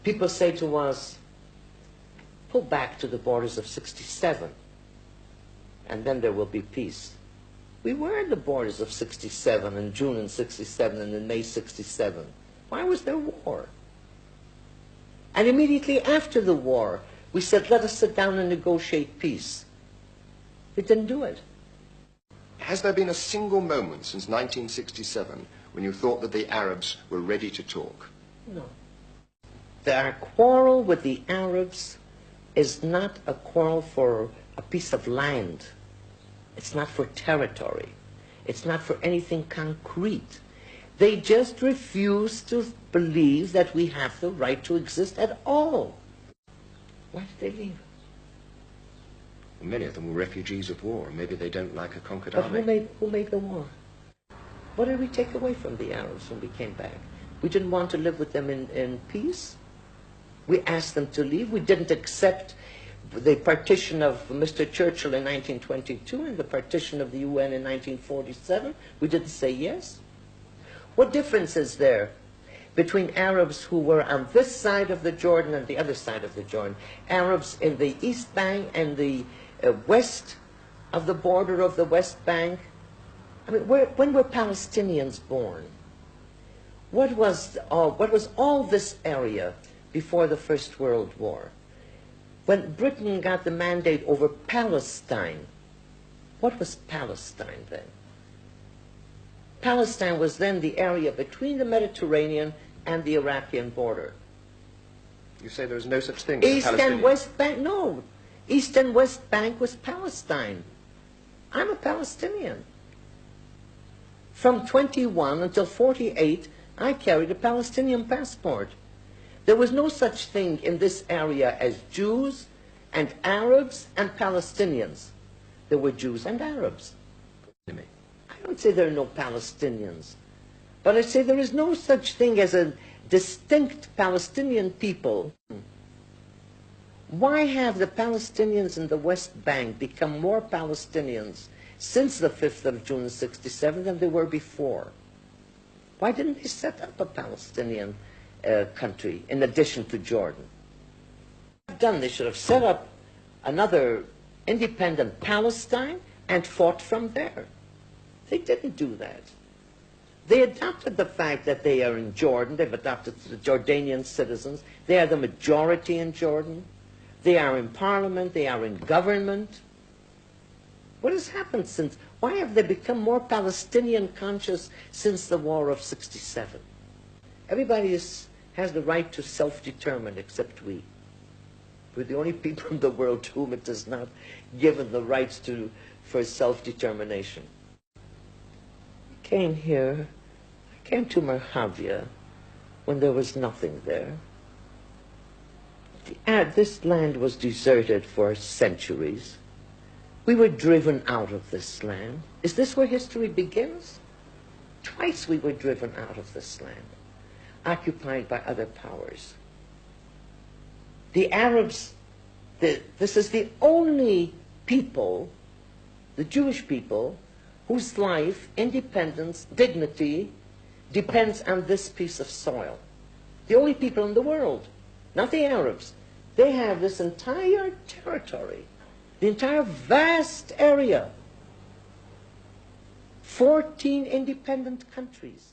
People say to us, pull back to the borders of 67, and then there will be peace. We were at the borders of 67 in June in 67 and in May 67. Why was there war? And immediately after the war, we said, let us sit down and negotiate peace. We didn't do it. Has there been a single moment since 1967 when you thought that the Arabs were ready to talk? No. Our quarrel with the Arabs is not a quarrel for a piece of land. It's not for territory. It's not for anything concrete. They just refuse to believe that we have the right to exist at all. Why did they leave? Well, many of them were refugees of war. Maybe they don't like a conquered But army. who made the war? What did we take away from the Arabs when we came back? We didn't want to live with them in peace. We asked them to leave. We didn't accept the partition of Mr. Churchill in 1922 and the partition of the UN in 1947. We didn't say yes. What difference is there between Arabs who were on this side of the Jordan and the other side of the Jordan? Arabs in the East Bank and the west of the border of the West Bank. I mean, when were Palestinians born? What was all this area before the First World War? When Britain got the mandate over Palestine, what was Palestine then? Palestine was then the area between the Mediterranean and the Iraqi border. You say there is no such thing as East Palestinian? and West Bank, no. East and West Bank was Palestine. I'm a Palestinian. From 21 until 48, I carried a Palestinian passport. There was no such thing in this area as Jews and Arabs and Palestinians. There were Jews and Arabs. I don't say there are no Palestinians, but I say there is no such thing as a distinct Palestinian people. Why have the Palestinians in the West Bank become more Palestinians since the 5th of June 67 than they were before? Why didn't they set up a Palestinian country in addition to Jordan? They should have set up another independent Palestine and fought from there. They didn't do that. They adopted the fact that they are in Jordan. They've adopted the Jordanian citizens. They are the majority in Jordan. They are in parliament. They are in government. What has happened since? Why have they become more Palestinian conscious since the War of 67? Everybody has the right to self-determine except we. We're the only people in the world to whom it is not given the rights for self-determination. I came here, I came to Merhavia when there was nothing there. This land was deserted for centuries. We were driven out of this land. Is this where history begins? Twice we were driven out of this land, occupied by other powers. The Arabs, this is the only people, the Jewish people, whose life, independence, dignity depends on this piece of soil. The only people in the world, not the Arabs. They have this entire territory, the entire vast area, 14 independent countries.